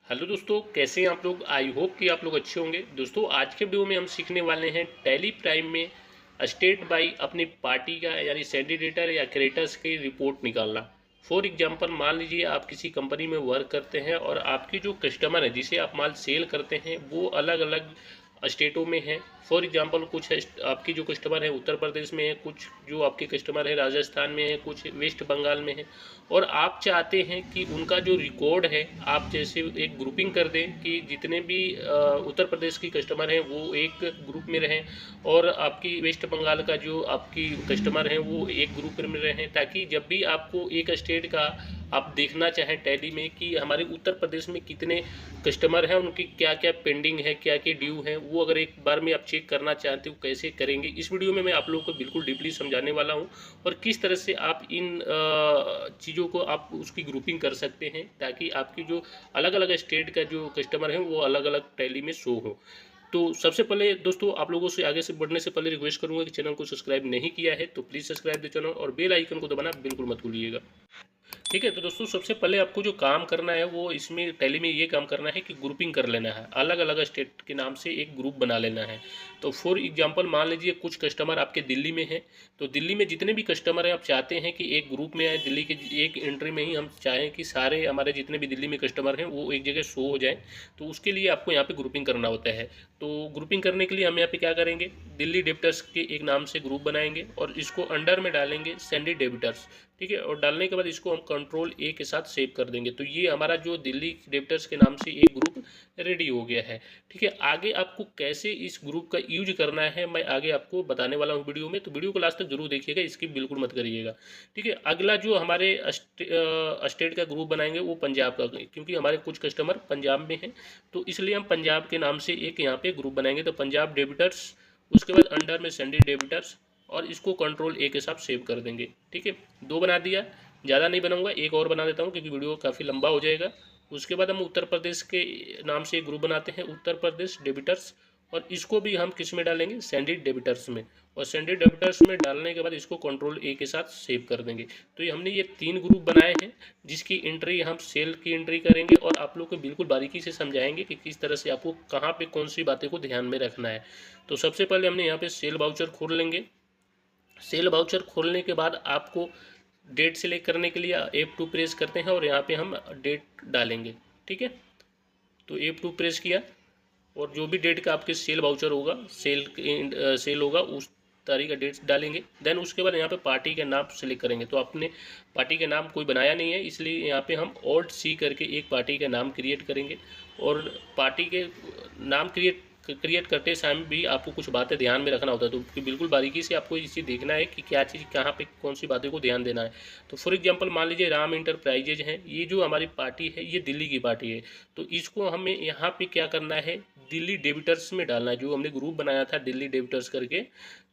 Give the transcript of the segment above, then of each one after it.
Hello दोस्तों, कैसे हैं आप लोग। आई होप कि आप लोग अच्छे होंगे। दोस्तों, आज के वीडियो में हम सीखने वाले हैं टैली प्राइम में स्टेट बाई अपनी पार्टी का यानी कैंडिडेटर या क्रिएटर्स की रिपोर्ट निकालना। फॉर एग्जांपल, मान लीजिए आप किसी कंपनी में वर्क करते हैं और आपकी जो कस्टमर है जिसे आप माल सेल करते हैं वो अलग अलग स्टेटों में है। फॉर एग्जांपल, कुछ आपकी जो कस्टमर है उत्तर प्रदेश में है, कुछ जो आपके कस्टमर है राजस्थान में है, कुछ वेस्ट बंगाल में है। और आप चाहते हैं कि उनका जो रिकॉर्ड है आप जैसे एक ग्रुपिंग कर दें कि जितने भी उत्तर प्रदेश की कस्टमर हैं वो एक ग्रुप में रहें और आपकी वेस्ट बंगाल का जो आपकी कस्टमर हैं वो एक ग्रुप में रहें, ताकि जब भी आपको एक स्टेट का आप देखना चाहें टैली में कि हमारे उत्तर प्रदेश में कितने कस्टमर हैं, उनकी क्या क्या पेंडिंग है, क्या क्या ड्यू है, वो अगर एक बार में आप चेक करना चाहते हो कैसे करेंगे, इस वीडियो में मैं आप लोगों को बिल्कुल डीपली समझाने वाला हूँ। और किस तरह से आप इन चीज़ों को आप उसकी ग्रुपिंग कर सकते हैं ताकि आपकी जो अलग अलग स्टेट का जो कस्टमर है वो अलग अलग टैली में शो हो। तो सबसे पहले दोस्तों, आप लोगों से आगे से बढ़ने से पहले रिक्वेस्ट करूंगा कि चैनल को सब्सक्राइब नहीं किया है तो प्लीज़ सब्सक्राइब द चैनल और बेल आइकन को दबाना बिल्कुल मत भूलिएगा। ठीक है, तो दोस्तों सबसे पहले आपको जो काम करना है वो इसमें टैली में ये काम करना है कि ग्रुपिंग कर लेना है, अलग अलग स्टेट के नाम से एक ग्रुप बना लेना है। तो फॉर एग्जांपल, मान लीजिए कुछ कस्टमर आपके दिल्ली में है, तो दिल्ली में जितने भी कस्टमर हैं आप चाहते हैं कि एक ग्रुप में आए। दिल्ली के एक एंट्री में ही हम चाहें कि सारे हमारे जितने भी दिल्ली में कस्टमर हैं वो एक जगह शो हो जाए। तो उसके लिए आपको यहाँ पे ग्रुपिंग करना होता है। तो ग्रुपिंग करने के लिए हम यहाँ पे क्या करेंगे, दिल्ली डेबिटर्स के एक नाम से ग्रुप बनाएंगे और इसको अंडर में डालेंगे सैंडी डेबिटर्स। ठीक है, और डालने के बाद इसको हम कंट्रोल ए के साथ सेव कर देंगे। तो ये हमारा जो दिल्ली डेबिटर्स के नाम से एक ग्रुप रेडी हो गया है। ठीक है, आगे आपको कैसे इस ग्रुप का यूज करना है मैं आगे आपको बताने वाला हूँ वीडियो में, तो वीडियो को लास्ट तक जरूर देखिएगा, इसकी बिल्कुल मत करिएगा। ठीक है, अगला जो हमारे स्टेट का ग्रुप बनाएंगे वो पंजाब का, क्योंकि हमारे कुछ कस्टमर पंजाब में हैं तो इसलिए हम पंजाब के नाम से एक यहाँ पे ग्रुप बनाएंगे। तो पंजाब डेबिटर्स, उसके बाद अंडर में सैंडी डेबिटर्स और इसको कंट्रोल ए के साथ सेव कर देंगे। ठीक है, दो बना दिया, ज़्यादा नहीं बनाऊंगा, एक और बना देता हूँ क्योंकि वीडियो काफ़ी लंबा हो जाएगा। उसके बाद हम उत्तर प्रदेश के नाम से एक ग्रुप बनाते हैं, उत्तर प्रदेश डेबिटर्स, और इसको भी हम किस में डालेंगे, सैंडी डेबिटर्स में। और सैंडी डेबिटर्स में डालने के बाद इसको कंट्रोल ए के साथ सेव कर देंगे। तो ये हमने ये तीन ग्रुप बनाए हैं जिसकी एंट्री हम सेल की एंट्री करेंगे और आप लोग को बिल्कुल बारीकी से समझाएंगे कि किस तरह से आपको कहाँ पे कौन सी बातें को ध्यान में रखना है। तो सबसे पहले हमने यहाँ पे सेल वाउचर खोल लेंगे। सेल वाउचर खोलने के बाद आपको डेट सेलेक्ट करने के लिए F2 प्रेस करते हैं और यहाँ पे हम डेट डालेंगे। ठीक है, तो F2 प्रेस किया और जो भी डेट का आपके सेल वाउचर होगा, सेल होगा उस तारीख का डेट डालेंगे। देन उसके बाद यहाँ पे पार्टी का नाम सेलेक्ट करेंगे। तो आपने पार्टी का नाम कोई बनाया नहीं है इसलिए यहाँ पे हम ऑल्ट सी करके एक पार्टी का नाम क्रिएट करेंगे। और पार्टी के नाम क्रिएट करते समय भी आपको कुछ बातें ध्यान में रखना होता है, तो बिल्कुल बारीकी से आपको इस चीज़ देखना है कि क्या चीज़ कहाँ पे कौन सी बातें को ध्यान देना है। तो फॉर एग्जांपल, मान लीजिए राम इंटरप्राइजेज हैं, ये जो हमारी पार्टी है ये दिल्ली की पार्टी है। तो इसको हमें यहाँ पे क्या करना है, दिल्ली डेबिटर्स में डालना है, जो हमने ग्रुप बनाया था दिल्ली डेबिटर्स करके।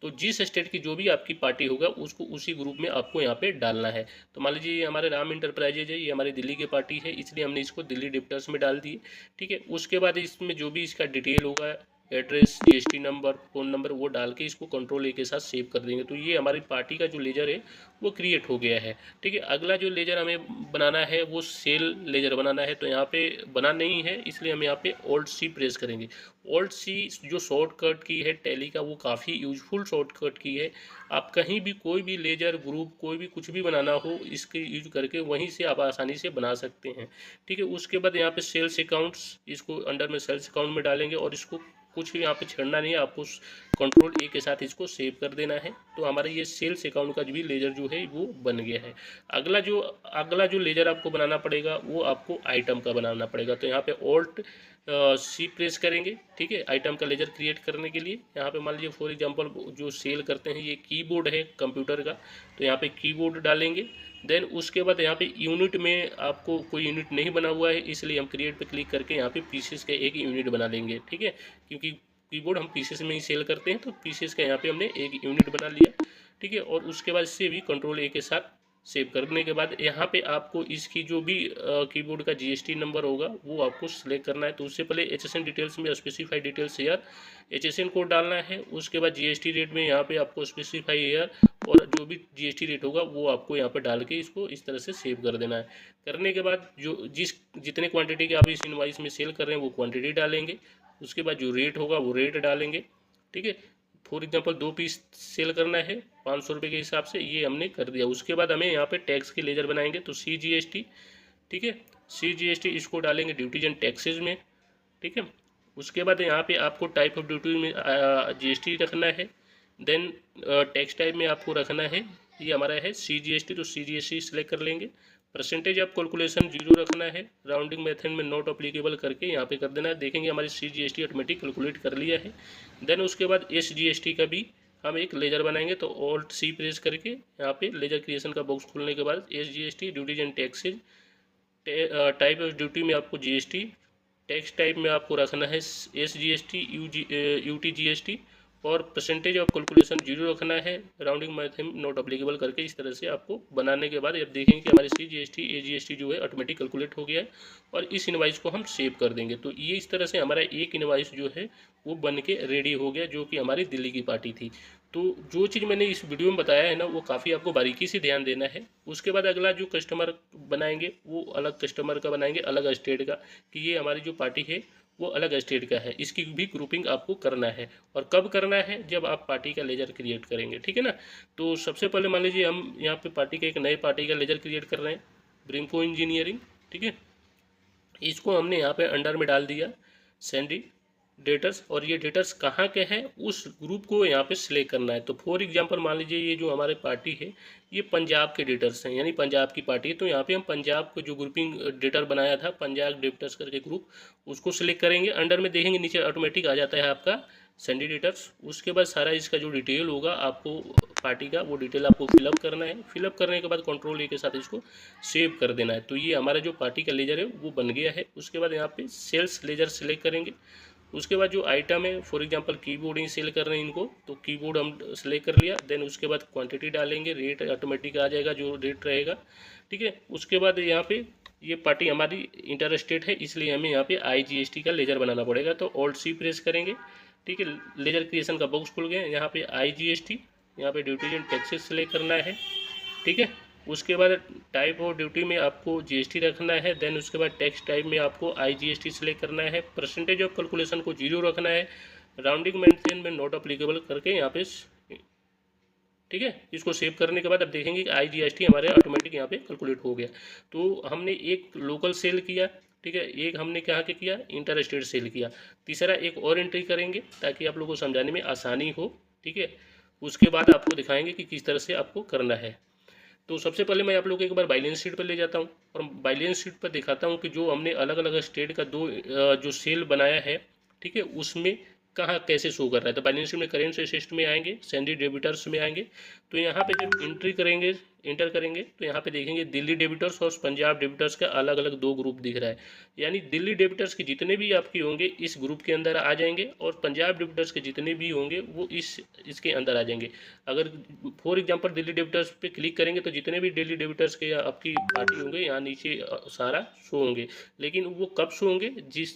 तो जिस स्टेट की जो भी आपकी पार्टी होगा उसको उसी ग्रुप में आपको यहाँ पे डालना है। तो मान लीजिए ये हमारे राम इंटरप्राइजेज है, ये हमारी दिल्ली की पार्टी है इसलिए हमने इसको दिल्ली डेबिटर्स में डाल दिए। ठीक है, उसके बाद इसमें जो भी इसका डिटेल होगा, address, GST number, phone number, वो डाल के इसको कंट्रोल ए के साथ सेव कर देंगे। तो ये हमारी पार्टी का जो लेजर है वो क्रिएट हो गया है। ठीक है, अगला जो लेजर हमें बनाना है वो सेल लेजर बनाना है। तो यहाँ पे बना नहीं है इसलिए हम यहाँ पे ऑल्ट सी प्रेस करेंगे। ऑल्ट सी जो शॉर्टकट की है टैली का वो काफ़ी यूजफुल शॉर्टकट की है। आप कहीं भी कोई भी लेजर ग्रुप कोई भी कुछ भी बनाना हो इसके यूज करके वहीं से आप आसानी से बना सकते हैं। ठीक है, उसके बाद यहाँ पे सेल्स अकाउंट्स, इसको अंडर में सेल्स अकाउंट में डालेंगे और इसको कुछ भी यहाँ पे छेड़ना नहीं है, आपको कंट्रोल ए के साथ इसको सेव कर देना है। तो हमारा ये सेल्स अकाउंट का जो भी लेजर जो है वो बन गया है। अगला जो लेजर आपको बनाना पड़ेगा वो आपको आइटम का बनाना पड़ेगा। तो यहाँ पे ऑल्ट सी प्रेस करेंगे। ठीक है, आइटम का लेजर क्रिएट करने के लिए यहाँ पे मान लीजिए फॉर एग्जांपल जो सेल करते हैं ये कीबोर्ड है कंप्यूटर का, तो यहाँ पे कीबोर्ड डालेंगे। देन उसके बाद यहाँ पे यूनिट में आपको कोई यूनिट नहीं बना हुआ है इसलिए हम क्रिएट पे क्लिक करके यहाँ पे पीसेस का एक यूनिट बना लेंगे। ठीक है, क्योंकि कीबोर्ड हम पीसेस में ही सेल करते हैं तो पीसेस का यहाँ पे हमने एक यूनिट बना लिया। ठीक है, और उसके बाद इससे भी कंट्रोल ए के साथ सेव करने के बाद यहाँ पे आपको इसकी जो भी कीबोर्ड का जीएसटी नंबर होगा वो आपको सिलेक्ट करना है। तो उससे पहले एचएसएन डिटेल्स में specify details year HSN code डालना है। उसके बाद जीएसटी रेट में यहाँ पे आपको स्पेसिफाई ईयर और जो भी जीएसटी रेट होगा वो आपको यहाँ पे डाल के इसको इस तरह से सेव कर देना है। करने के बाद जो जितने क्वांटिटी के आप इस इनवॉइस में सेल कर रहे हैं वो क्वांटिटी डालेंगे। उसके बाद जो रेट होगा वो रेट डालेंगे। ठीक है, फॉर एग्जांपल 2 पीस सेल करना है 500 रुपये के हिसाब से, ये हमने कर दिया। उसके बाद हमें यहाँ पे टैक्स के लेजर बनाएंगे तो CGST। ठीक है, CGST इसको डालेंगे ड्यूटीज एंड टैक्सेज में। ठीक है, उसके बाद यहाँ पे आपको टाइप ऑफ ड्यूटी में GST रखना है। देन टैक्स टाइप में आपको रखना है, ये हमारा है CGST, तो CGST सिलेक्ट कर लेंगे। परसेंटेज ऑफ कैलकुलेशन 0 रखना है। राउंडिंग मेथड में नॉट अप्लीकेबल करके यहाँ पे कर देना है। देखेंगे हमारी CGST ऑटोमेटिक कैलकुलेट कर लिया है। देन उसके बाद SGST का भी हम एक लेजर बनाएंगे तो ऑल्ट C प्रेस करके यहाँ पे लेजर क्रिएशन का बॉक्स खोलने के बाद SGST duties and taxes, type of duty में आपको GST, टैक्स टाइप में आपको रखना है SGST UTGST और परसेंटेज ऑफ कैलकुलेशन 0 रखना है। राउंडिंग मेथड नॉट अप्लीकेबल करके इस तरह से आपको बनाने के बाद अब देखेंगे कि हमारे CGST AGST जो है ऑटोमेटिक कैलकुलेट हो गया है और इस इनवाइस को हम सेव कर देंगे। तो ये इस तरह से हमारा एक इनवाइस जो है वो बन के रेडी हो गया, जो कि हमारी दिल्ली की पार्टी थी। तो जो चीज़ मैंने इस वीडियो में बताया है ना वो काफ़ी आपको बारीकी से ध्यान देना है। उसके बाद अगला जो कस्टमर बनाएंगे वो अलग कस्टमर का बनाएंगे, अलग स्टेट का, कि ये हमारी जो पार्टी है वो अलग स्टेट का है, इसकी भी ग्रुपिंग आपको करना है। और कब करना है, जब आप पार्टी का लेजर क्रिएट करेंगे। ठीक है ना। तो सबसे पहले मान लीजिए हम यहाँ पे पार्टी का एक नए पार्टी का लेजर क्रिएट कर रहे हैं, ब्रिंको इंजीनियरिंग। ठीक है, इसको हमने यहाँ पे अंडर में डाल दिया सैंडी डेटर्स, और ये डेटर्स कहाँ के हैं उस ग्रुप को यहाँ पे सिलेक्ट करना है। तो फॉर एग्जांपल मान लीजिए ये जो हमारे पार्टी है ये पंजाब के डेटर्स हैं, यानी पंजाब की पार्टी है। तो यहाँ पे हम पंजाब को जो ग्रुपिंग डेटर बनाया था पंजाब डेटर्स करके ग्रुप, उसको सिलेक्ट करेंगे। अंडर में देखेंगे नीचे ऑटोमेटिक आ जाता है आपका सैंडी डेटर्स। उसके बाद सारा इसका जो डिटेल होगा आपको पार्टी का वो डिटेल आपको फिलअप करना है। फिलअप करने के बाद कंट्रोल ए के साथ इसको सेव कर देना है। तो ये हमारा जो पार्टी का लेजर है वो बन गया है। उसके बाद यहाँ पे सेल्स लेजर सिलेक्ट करेंगे। उसके बाद जो आइटम है फॉर एग्जांपल कीबोर्ड ही सेल कर रहे हैं इनको, तो कीबोर्ड हम सेलेक्ट कर लिया। देन उसके बाद क्वांटिटी डालेंगे, रेट ऑटोमेटिक आ जाएगा जो रेट रहेगा। ठीक है, उसके बाद यहाँ पे ये पार्टी हमारी इंटर स्टेट है इसलिए हमें यहाँ पे IGST का लेजर बनाना पड़ेगा। तो ऑल्ट C प्रेस करेंगे। ठीक है, लेजर क्रिएशन का बॉक्स खुल गया। यहाँ पे IGST, यहाँ पे ड्यूटीज एंड टैक्सेस सेलेक्ट करना है। ठीक है, उसके बाद टाइप ऑफ ड्यूटी में आपको GST रखना है। देन उसके बाद टैक्स टाइप में आपको IGST सेलेक्ट करना है। परसेंटेज ऑफ कैलकुलेशन को 0 रखना है। राउंडिंग मेंटेन में नॉट अप्लीकेबल करके यहाँ पे, ठीक है, इसको सेव करने के बाद अब देखेंगे कि IGST हमारे ऑटोमेटिक यहाँ पे कैलकुलेट हो गया। तो हमने एक लोकल सेल किया। ठीक है, एक हमने क्या के किया, इंटर स्टेट सेल किया। तीसरा एक और एंट्री करेंगे ताकि आप लोगों को समझाने में आसानी हो। ठीक है, उसके बाद आपको दिखाएंगे कि किस तरह से आपको करना है। तो सबसे पहले मैं आप लोग को एक बार बैलेंस शीट पर ले जाता हूँ और बैलेंस शीट पर दिखाता हूँ कि जो हमने अलग अलग स्टेट का जो सेल बनाया है, ठीक है, उसमें कहाँ कैसे शो कर रहा है। तो बैलेंस शीट में करेंट असिस्ट में आएंगे, सैंडी डेबिटर्स में आएंगे। तो यहाँ पे जब इंटर करेंगे तो यहाँ पे देखेंगे दिल्ली डेबिटर्स और पंजाब डेबिटर्स का अलग अलग 2 ग्रुप दिख रहा है। यानी दिल्ली डेबिटर्स के जितने भी आपके होंगे इस ग्रुप के अंदर आ जाएंगे और पंजाब डेबिटर्स के जितने भी होंगे वो इसके अंदर आ जाएंगे। अगर फॉर एग्जांपल दिल्ली डेबिटर्स पे क्लिक करेंगे तो जितने भी दिल्ली डेबिटर्स के आपकी पार्टी होंगे यहाँ नीचे सारा शो होंगे। लेकिन वो कब शो होंगे,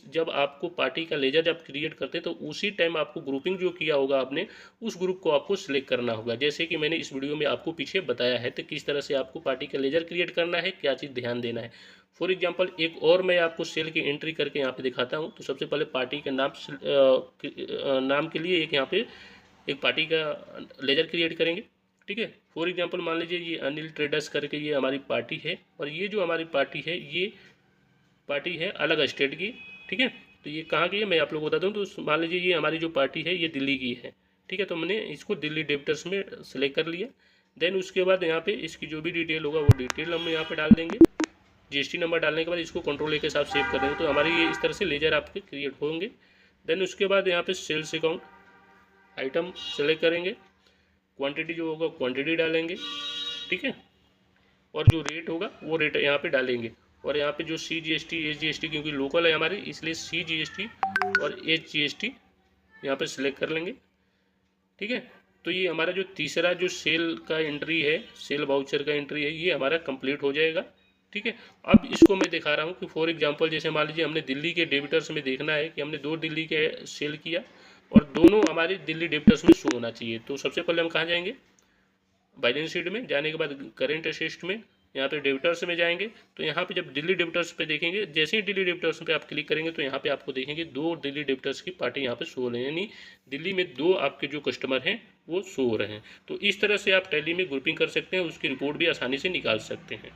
जब आपको पार्टी का लेजर जब क्रिएट करते हैं तो उसी टाइम आपको ग्रुपिंग जो किया होगा आपने उस ग्रुप को आपको सिलेक्ट करना होगा। जैसे कि मैंने इस वीडियो में आपको पीछे बताया है तो किस तरह से आपको पार्टी का लेजर क्रिएट करना है, क्या चीज़ ध्यान देना है। फॉर एग्जांपल एक और मैं आपको सेल की एंट्री करके यहाँ पे दिखाता हूँ। तो सबसे पहले पार्टी के नाम के लिए एक यहाँ पे एक पार्टी का लेजर क्रिएट करेंगे। ठीक है, फॉर एग्जांपल मान लीजिए ये अनिल ट्रेडर्स करके ये हमारी पार्टी है और ये जो हमारी पार्टी है ये पार्टी है अलग स्टेट की। ठीक है, तो ये कहाँ की है मैं आप लोग को बताता हूँ। तो मान लीजिए ये हमारी जो पार्टी है ये दिल्ली की है। ठीक है, तो मैंने इसको दिल्ली डेबिटर्स में सेलेक्ट कर लिया। देन उसके बाद यहाँ पे इसकी जो भी डिटेल होगा वो डिटेल हम यहाँ पे डाल देंगे। GST नंबर डालने के बाद इसको कंट्रोल के साथ सेव कर देंगे। तो हमारी ये इस तरह से लेजर आपके क्रिएट होंगे। देन उसके बाद यहाँ पे सेल्स अकाउंट आइटम सेलेक्ट करेंगे, क्वांटिटी जो होगा क्वांटिटी डालेंगे। ठीक है, और जो रेट होगा वो रेट यहाँ पे डालेंगे। और यहाँ पे जो CGST SGST क्योंकि लोकल है हमारी इसलिए CGST और SGST यहाँ पे सिलेक्ट कर लेंगे। ठीक है, तो ये हमारा जो तीसरा जो सेल का एंट्री है, सेल वाउचर का एंट्री है, ये हमारा कंप्लीट हो जाएगा। ठीक है, अब इसको मैं दिखा रहा हूँ कि फॉर एग्जांपल जैसे मान लीजिए हमने दिल्ली के डेबिटर्स में देखना है कि हमने 2 दिल्ली के सेल किया और दोनों हमारे दिल्ली डेबिटर्स में शो होना चाहिए। तो सबसे पहले हम कहाँ जाएंगे, बैलेंस शीट में जाने के बाद करेंट असेट्स में यहाँ पे डेबिटर्स में जाएंगे। तो यहाँ पे जब दिल्ली डेबिटर्स पे देखेंगे, जैसे ही दिल्ली डेबिटर्स पे आप क्लिक करेंगे तो यहाँ पे आपको देखेंगे 2 दिल्ली डेबिटर्स की पार्टी यहाँ पे शो हो रही है, यानी दिल्ली में 2 आपके जो कस्टमर हैं वो शो हो रहे हैं। तो इस तरह से आप टैली में ग्रुपिंग कर सकते हैं, उसकी रिपोर्ट भी आसानी से निकाल सकते हैं।